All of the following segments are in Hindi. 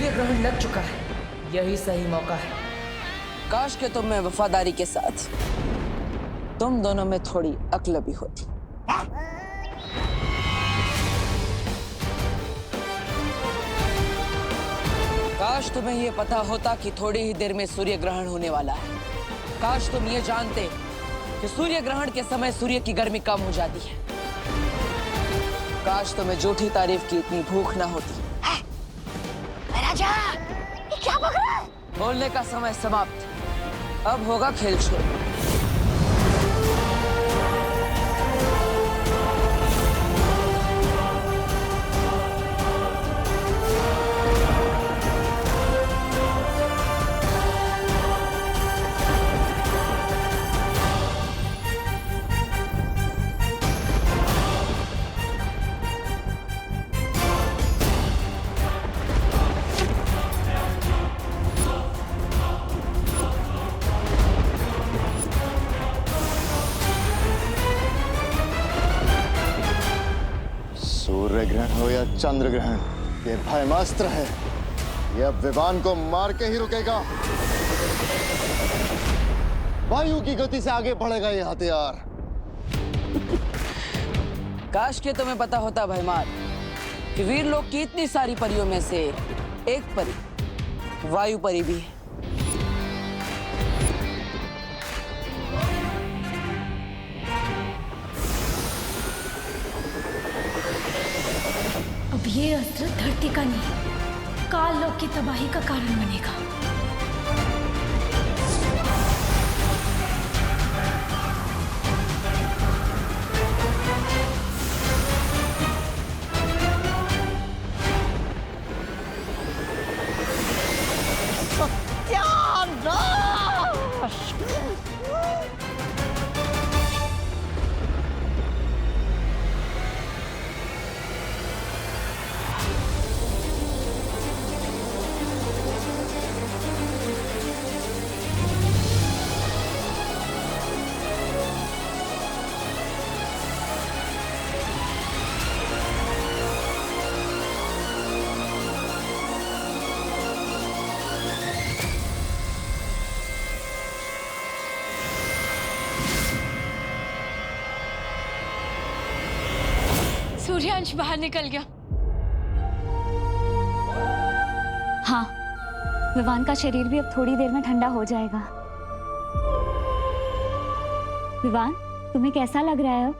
सूर्य ग्रहण लग चुका है, यही सही मौका है। काश के तुम में वफादारी के साथ तुम दोनों में थोड़ी अक्ल भी होती। काश तुम्हें यह पता होता कि थोड़ी ही देर में सूर्य ग्रहण होने वाला है। काश तुम ये जानते कि सूर्य ग्रहण के समय सूर्य की गर्मी कम हो जाती है। काश तुम्हें झूठी तारीफ की इतनी भूख ना होती। राजा, ये क्या बक रहा है? बोलने का समय समाप्त। अब होगा खेल शुरू। सूर्य ग्रहण हो या चंद्र ग्रहण, ये भयमास्त्र है। ये अब विवान को मार के ही रुकेगा। वायु की गति से आगे बढ़ेगा ये हथियार। काश के तुम्हें पता होता भयमार कि वीर लोग की इतनी सारी परियों में से एक परी वायु परी भी है। अब ये अस्त्र धरती का नहीं, काल लोक की तबाही का कारण बनेगा। सूर्यांश बाहर निकल गया। हाँ, विवान का शरीर भी अब थोड़ी देर में ठंडा हो जाएगा। विवान, तुम्हें कैसा लग रहा है अब?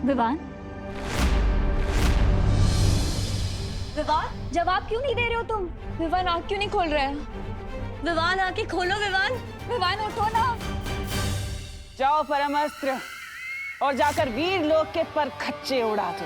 विवान? विवान, जवाब क्यों नहीं दे रहे हो तुम? विवान आँख क्यों नहीं खोल रहा है? विवान आँखें खोलो विवान। विवान उठो ना। जाओ परमास्त्र और जाकर वीर लोग के पर खच्चे उड़ा दो।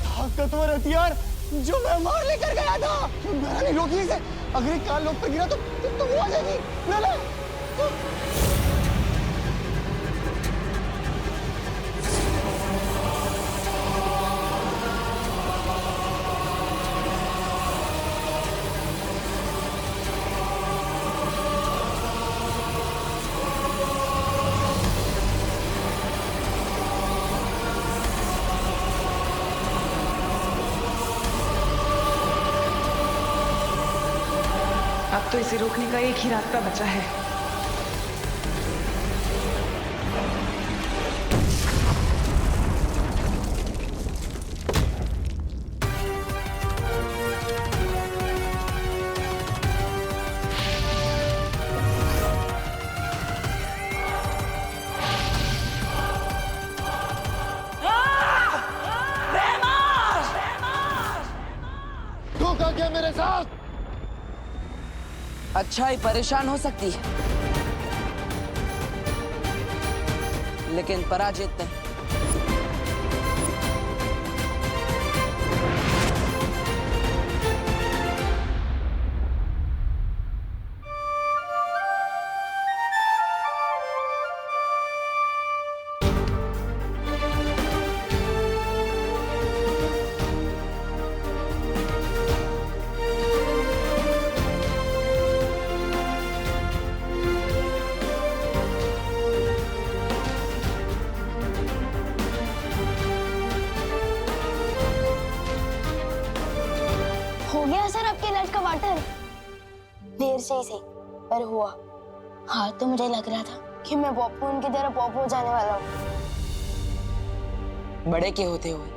ताकतवर हथियार जो मैं मार लेकर गया था, मैंने नहीं रोकी इसे। अगर ये काल लोक पर गिरा तो वो आ जाएगी। ले ले। अब तो इसे रोकने का एक ही रास्ता बचा है। धोखा किया मेरे साथ। अच्छाई परेशान हो सकती है, लेकिन पराजित नहीं। हो गया सर आपके इलाज का वाटर? देर से ही सही पर हुआ। हाँ तो मुझे लग रहा था कि मैं पप्पू उनकी तरह पॉप हो जाने वाला हूँ। बड़े के होते हुए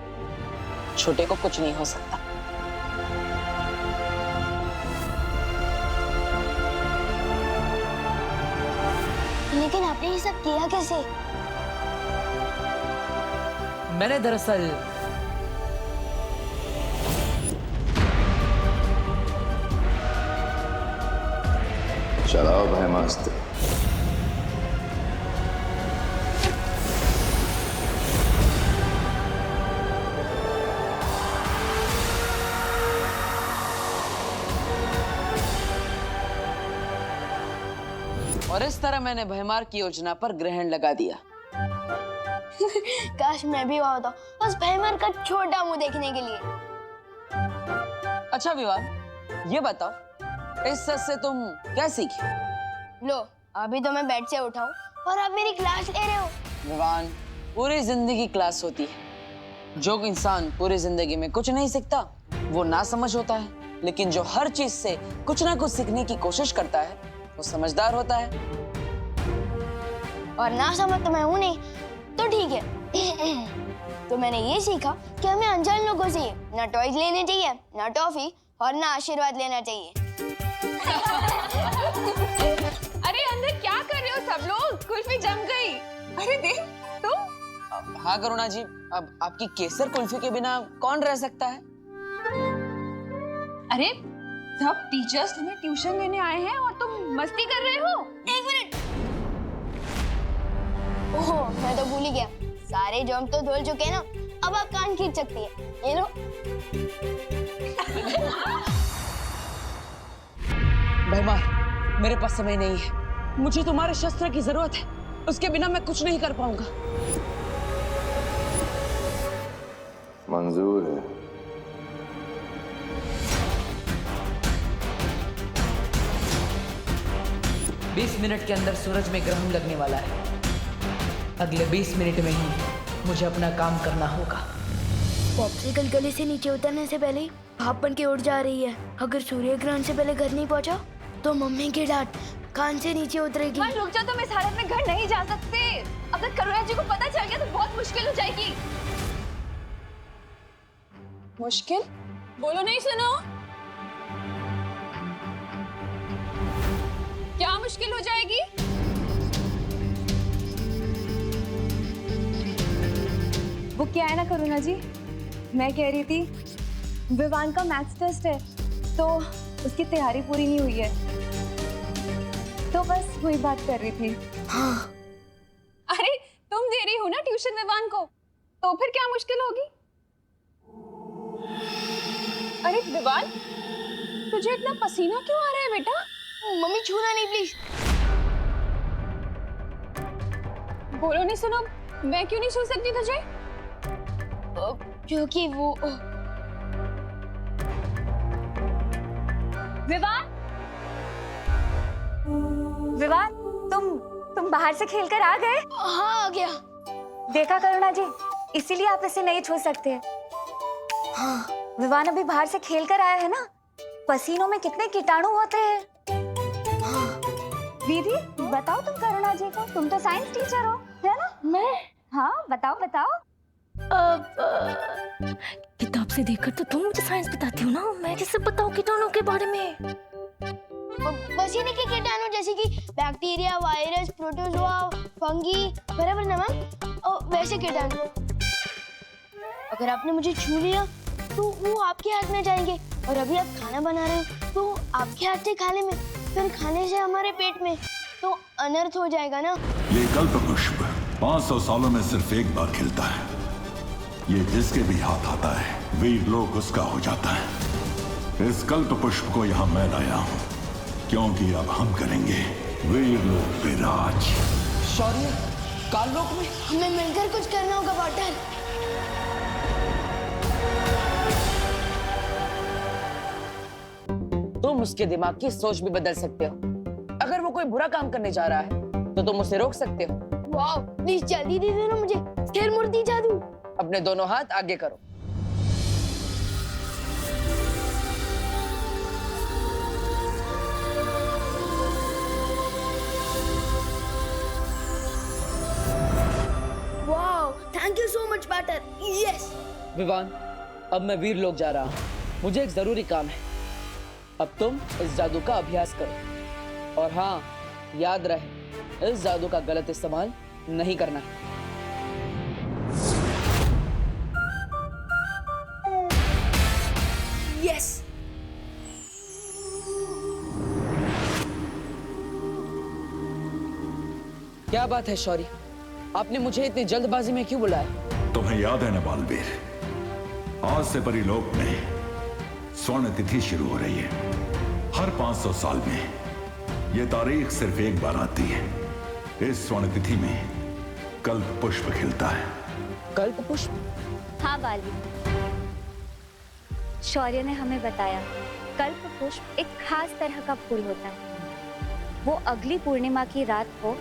छोटे को कुछ नहीं हो सकता। लेकिन आपने ये सब किया कैसे? मैंने दरअसल चलाओ ब्रह्मास्त्र। और इस तरह मैंने भयमार की योजना पर ग्रहण लगा दिया। काश मैं भी वहां होता, बस भयमार का छोटा मुंह देखने के लिए। अच्छा विवान, ये बताओ इस सच से तुम क्या सीखी? लो अभी तो मैं बेड से उठाऊं और आप मेरी क्लास ले रहे हो। विवान, पूरी जिंदगी क्लास होती है। जो इंसान पूरी जिंदगी में कुछ नहीं सीखता वो ना समझ होता है, लेकिन जो हर चीज से कुछ ना कुछ सीखने की कोशिश करता है वो समझदार होता है। और ना समझ तो मैं हूं नहीं, तो ठीक है। तो मैंने ये सीखा कि हमें अनजान लोगों से ना टॉयज लेने चाहिए, ना टॉफी और ना आशीर्वाद लेना चाहिए। अरे अंदर क्या कर रहे हो सब लोग? कुल्फी जम गई। अरे देख तुम। हाँ करुणा जी, अब आपकी केसर कुल्फी के बिना कौन रह सकता है? अरे सब टीचर्स तुम्हें ट्यूशन लेने आए हैं और तुम मस्ती कर रहे हो। एक मिनट। ओह मैं तो भूल ही गया, सारे जॉम तो धुल चुके हैं ना, अब आप कान खींच सकती है। ये लो। भयमार, मेरे पास समय नहीं है। मुझे तुम्हारे शस्त्र की जरूरत है, उसके बिना मैं कुछ नहीं कर पाऊंगा। मंजूर है। बीस मिनट के अंदर सूरज में ग्रहण लगने वाला है। अगले 20 मिनट में ही मुझे अपना काम करना होगा। पॉप्सिकल गले से नीचे उतरने से पहले ही भाप बन के उड़ जा रही है। अगर सूर्य ग्रहण से पहले घर नहीं पहुंचा तो मम्मी की डांट कान से नीचे उतरेगी। वहाँ रुक जाओ, तुम इस हालत में घर नहीं जा सकते। अगर करुणा जी को पता चल गया तो बहुत मुश्किल हो जाएगी। मुश्किल? बोलो नहीं सुनो। क्या मुश्किल हो जाएगी? वो क्या है ना करुणा जी, मैं कह रही थी विवान का मैथ्स टेस्ट है तो उसकी तैयारी पूरी नहीं हुई है, तो बस वही बात कर रही थी। हाँ। अरे तुम दे रही हो ना ट्यूशन विवान को, तो फिर क्या मुश्किल होगी? अरे विवान, तुझे इतना पसीना क्यों आ रहा है बेटा? मम्मी छूना नहीं प्लीज। बोलो नहीं सुनो, मैं क्यों नहीं छू सकती तुझे? क्योंकि वो विवान, विवान, तुम बाहर से खेलकर आ गए? हाँ आ गया। देखा करुणा जी, इसीलिए आप इसे नहीं छू सकते। हाँ। विवान अभी बाहर से खेलकर आया है ना, पसीनों में कितने कीटाणु होते हैं। दीदी बताओ तुम करुणा जी को, तुम तो साइंस टीचर हो, है ना? मैं? हाँ बताओ बताओ। किताब से देखकर तो तुम मुझे साइंस बताती हो ना, मैं कैसे बताऊं कीटाणु के बारे में? पसीने के कीटाणु जैसे कि बैक्टीरिया, वायरस, प्रोटोजोआ, फंगी, बराबर ना मैम? और वैसे कीटाणु अगर आपने मुझे छू लिया तो वो आपके हाथ में जाएंगे, और अभी आप खाना बना रहे हो तो आपके हाथ से खाने में, फिर खाने से हमारे पेट में, तो अनर्थ हो जाएगा ना। ये कल्प पुष्प 500 सालों में सिर्फ एक बार खिलता है। ये जिसके भी हाथ आता है वीर लोक उसका हो जाता है। इस कल्प पुष्प को यहाँ मैं लाया हूँ क्योंकि अब हम करेंगे वीर लोक पे राज। शौर्य, काल लोक में हमें मिलकर कुछ करना होगा वाटर। तुम उसके दिमाग की सोच भी बदल सकते हो। अगर वो कोई बुरा काम करने जा रहा है तो तुम उसे रोक सकते हो। वाह, प्लीज जल्दी दे देना मुझे स्थिर मूर्ति जादू। अपने दोनों हाथ आगे करो। Thank you so much better. Yes. Vivaan, अब मैं वीर लोक जा रहा हूँ, मुझे एक जरूरी काम है। अब तुम इस जादू का अभ्यास करो और हाँ, याद रहे इस जादू का गलत इस्तेमाल नहीं करना है। यस। क्या बात है शौर्य, आपने मुझे इतनी जल्दबाजी में क्यों बुलाया? तुम्हें याद है ना बालवीर, आज से परिलोक में स्वर्ण तिथि शुरू हो रही है। हर 500 साल में यह तारीख सिर्फ एक बार आती है। इस स्वर्ण तिथि में कल्प पुष्प खिलता है। कल्प पुष्प? हाँ बालवीर, शौर्य ने हमें बताया कल्प पुष्प एक खास तरह का फूल होता है। वो अगली पूर्णिमा की रात को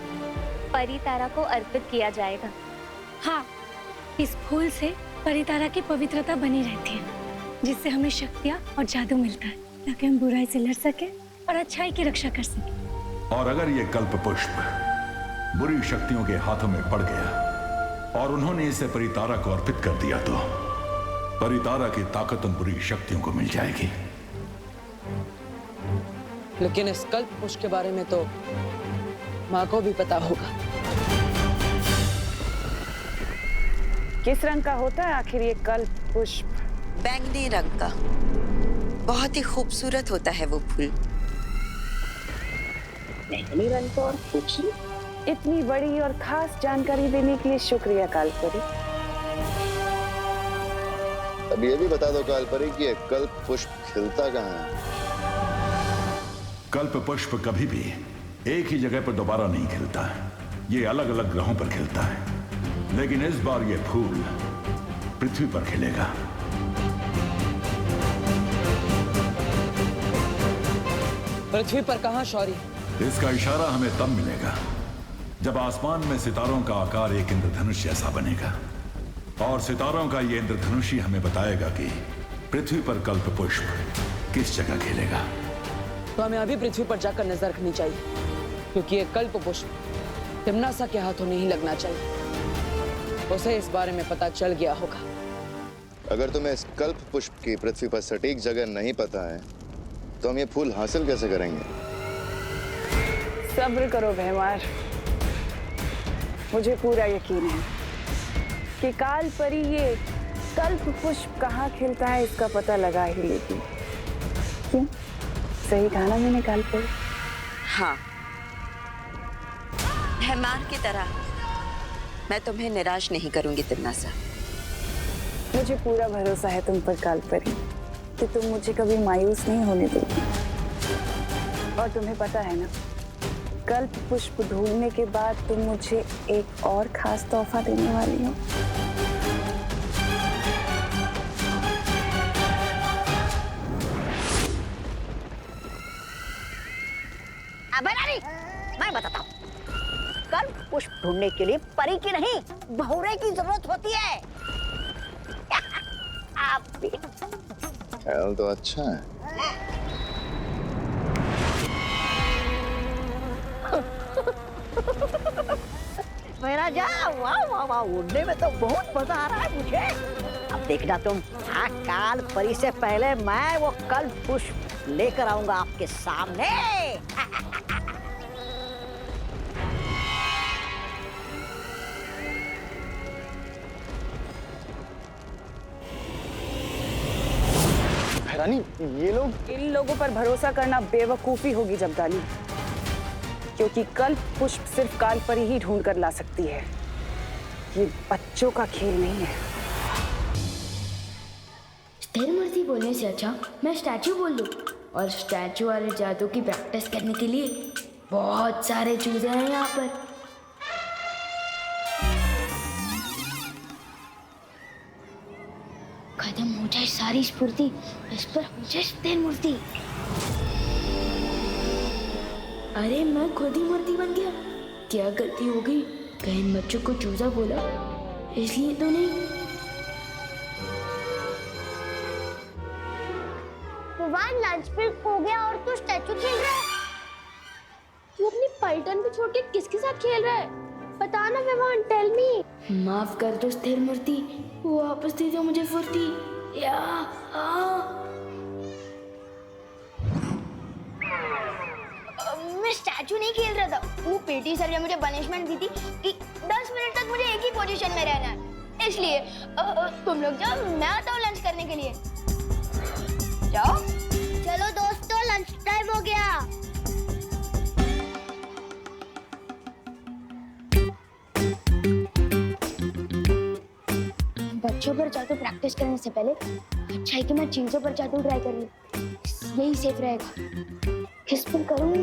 परितारा को अर्पित किया जाएगा। हाँ, इस फूल से परितारा की पवित्रता बनी रहती है, जिससे हमें शक्तियाँ और जादू मिलता है, ताकि हम बुराई से लड़ सके और अच्छाई की रक्षा कर सके। और अगर ये कल्प पुष्प बुरी शक्तियों के हाथों में पड़ गया और उन्होंने इसे परितारा को अर्पित कर दिया, तो परितारा की ताकत उन बुरी शक्तियों को मिल जाएगी। लेकिन इस कल्प पुष्प के बारे में तो माँ को भी पता होगा। किस रंग का होता है आखिर ये कल्प पुष्प? बैंगनी रंग का, बहुत ही खूबसूरत होता है वो फूल। बैंगनी रंग का और पूछी, इतनी बड़ी और खास जानकारी देने के लिए शुक्रिया कालपरी। अब ये भी बता दो कालपरी कि कल्प पुष्प खिलता कहाँ है? कल्प पुष्प कभी भी एक ही जगह पर दोबारा नहीं खिलता है। ये अलग अलग ग्रहों पर खिलता है, लेकिन इस बार ये फूल पृथ्वी पर खिलेगा। पृथ्वी पर कहाँ शौर्य? इसका इशारा हमें तब मिलेगा जब आसमान में सितारों का आकार एक इंद्रधनुष जैसा बनेगा, और सितारों का ये इंद्रधनुष ही हमें बताएगा कि पृथ्वी पर कल्प पुष्प किस जगह खिलेगा। तो हमें अभी पृथ्वी पर जाकर नजर रखनी चाहिए, क्योंकि ये कल्प पुष्प तिम्नासा के हाथों नहीं लगना चाहिए। उसे इस बारे में पता चल गया होगा। अगर तुम्हें इस कल्प पुष्प की पृथ्वी पर सटीक जगह नहीं पता है, तो हम ये फूल हासिल कैसे करेंगे? सब्र करो भैमार, मुझे पूरा यकीन है कि कालपरी ये कल्प पुष्प कहाँ खिलता है इसका पता लगा ही लेगी। क्यों? सही कहा ना मैंने कालपरी? हाँ, भैमार की तरह मैं तुम्हें निराश नहीं करूंगी तिम्नासा। मुझे पूरा भरोसा है तुम पर कालपरी कि तुम मुझे कभी मायूस नहीं होने दोगी। और तुम्हें पता है ना, कल्प पुष्प ढूंढने के बाद तुम मुझे एक और खास तोहफा देने वाली हो। मैं बताता हूँ, कल्प पुष्प ढूंढने के लिए परी की नहीं, बहुरे की जरूरत होती है। आप भी ख्याल तो अच्छा है। मेरा जा, वाह वाह वाह, उड़ने में तो बहुत मजा आ रहा है मुझे। अब देखना तुम, हाँ, काल परी से पहले मैं वो कल्प पुष्प लेकर आऊंगा आपके सामने। रानी, ये लोग, इन लोगों पर भरोसा करना बेवकूफी होगी जब्दाली, क्योंकि कल्प पुष्प सिर्फ कालपरी ही ढूंढ कर ला सकती है। ये बच्चों का खेल नहीं है। स्थिर मूर्ति बोलने से अच्छा मैं स्टैचू बोल दूं, और स्टैचू वाले जादू की प्रैक्टिस करने के लिए बहुत सारे चूजे हैं यहाँ पर। खत्म हो जाए सारी स्फूर्ति, इस पर हो जाए स्थिर मूर्ति। अरे मैं खुद ही मूर्ति बन गया, क्या गलती हो गई? कहीं इन बच्चों को चूजा बोला, इसलिए तो नहीं। विवान, लंच ब्रेक हो गया और तू स्टैचू खेल रहा है? तू अपनी पलटन भी छोड़ के किसके साथ खेल रहा है? बता ना विवान, टेल मी। माफ कर दो स्थिर मूर्ति, वापस दे दो मुझे फुर्ती। या मैं स्टैचू नहीं खेल रहा था, वो पीटी सर ने मुझे पनिशमेंट दी थी कि 10 मिनट तक मुझे एक ही पोजीशन में रहना है, इसलिए तुम लोग जाओ, मैं आता हूँ लंच करने के लिए। जाओ। चलो दोस्तों, लंच टाइम हो गया। बच्चों पर जादू प्रैक्टिस करने से पहले अच्छा है कि मैं चीजों पर जादू ट्राई कर लूं, यही सेफ रहेगा। किस पर करूं?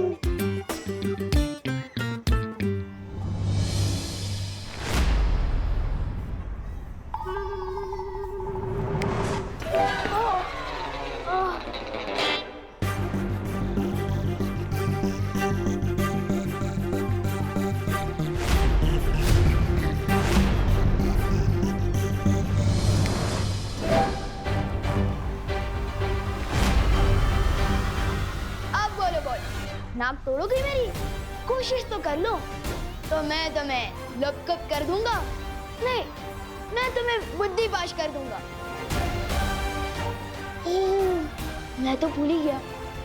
नाक तोड़ोगी मेरी? कोशिश तो कर लो, तो मैं तुम्हें लपकप कर दूंगा। नहीं, मैं तुम्हें बुद्धि पाश कर दूंगा। मैं तो भूल ही गया,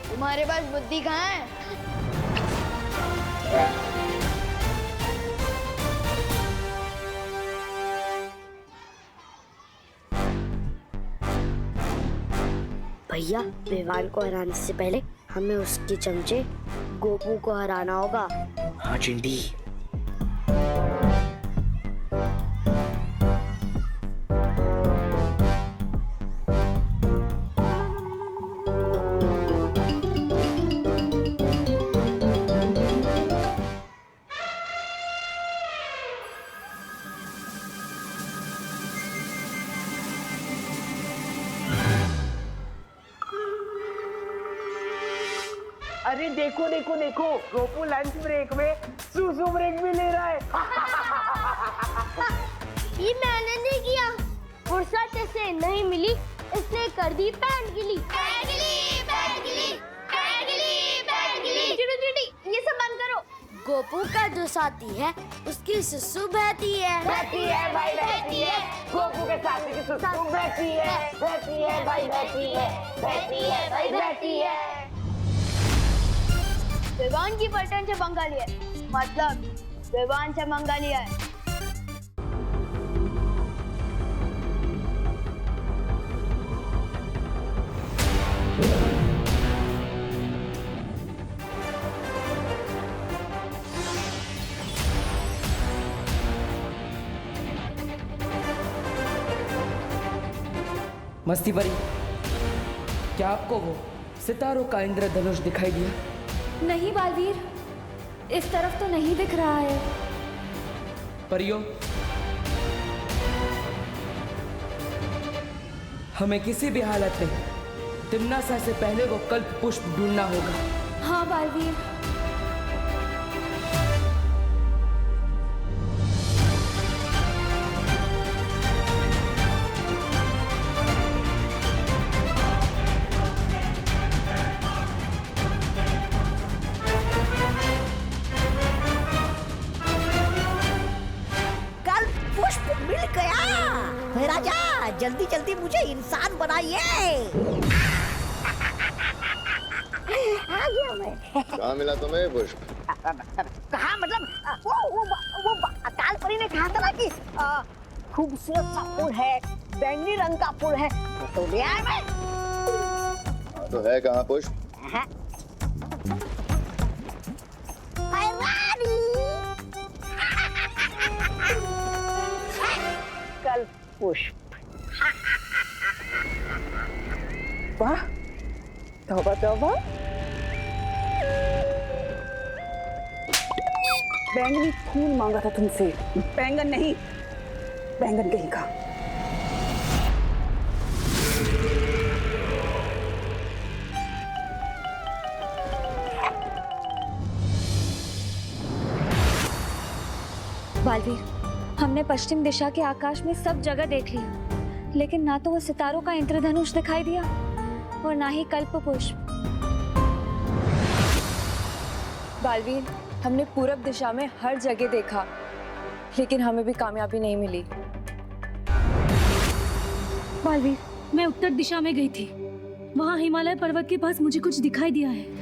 तुम्हारे पास बुद्धि कहाँ है? भैया, विवान को हराने से पहले हमें उसके चमचे गोपू को हराना होगा। हाँ चिंटी। अरे देखो देखो देखो, गोपू लंच ब्रेक में सुसु ब्रेक भी ले रहा है। ये मैंने नहीं किया, फुर्सत से नहीं मिली इसने कर दी पैंट गिली। ये सब बंद करो। गोपू का जो साथी है उसकी सुसु बहती है। बहती है भाई, बहती है। गोपू के साथी की सुसु बहती है, बहती है भाई, बहती है, बहती है भाई, बहती है। विवान की पलटन से पंगा लिया, मतलब विवान से मंगा लिया है। मस्ती परी, क्या आपको वो सितारों का इंद्रधनुष दिखाई दिया? नहीं बालवीर, इस तरफ तो नहीं दिख रहा है। परियों, हमें किसी भी हालत में तिम्नासा से पहले वो कल्प पुष्प ढूंढना होगा। हाँ बालवीर। जल्दी जल्दी मुझे इंसान बनाइए। आ गया मैं। कहाँ मिला तुम्हें पुष्प? कहाँ मतलब वो अकाल परी ने कहा था ना कि खूबसूरत सा फूल है, बैंगनी रंग का फूल है, तो ले आया मैं। तो है कहाँ पुष्प? कल पुष्प। वाह, तौबा तौबा। बैंगनी फूल मांगा था तुमसे, बैंगन नहीं, बैंगन कहीं का। बालवीर, हमने पश्चिम दिशा के आकाश में सब जगह देख लिया, लेकिन ना तो वो सितारों का इंद्रधनुष दिखाई दिया और ना ही कल्प पुष्प। बालवीर, हमने पूरब दिशा में हर जगह देखा, लेकिन हमें भी कामयाबी नहीं मिली। बालवीर, मैं उत्तर दिशा में गई थी। वहाँ हिमालय पर्वत के पास मुझे कुछ दिखाई दिया है।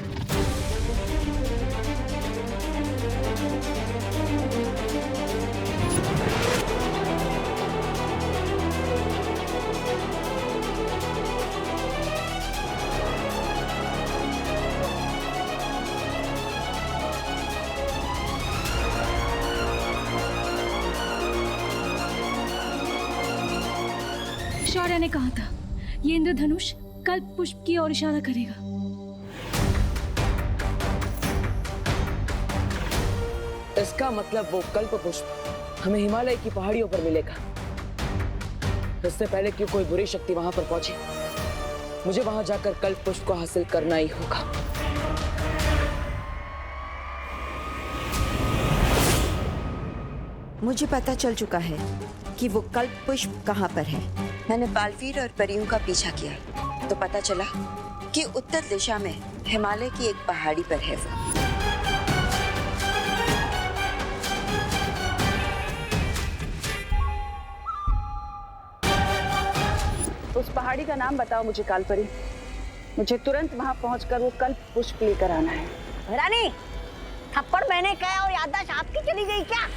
शौर्य ने कहा था ये इंद्रधनुष कल्प पुष्प की ओर इशारा करेगा। इसका मतलब वो कल्प पुष्प हमें हिमालय की पहाड़ियों पर मिलेगा। इससे पहले कि कोई बुरी शक्ति वहां पर पहुंचे, मुझे वहां जाकर कल्प पुष्प को हासिल करना ही होगा। मुझे पता चल चुका है कि वो कल्प पुष्प कहाँ पर है। मैंने बालवीर और परियों का पीछा किया तो पता चला कि उत्तर दिशा में हिमालय की एक पहाड़ी पर है वो। उस पहाड़ी का नाम बताओ मुझे कालपरी। मुझे तुरंत वहां पहुंचकर वो कल्प पुष्प लेकर आना है। रानी, थप्पड़ मैंने कहा और याददाश्त आपकी चली गई क्या?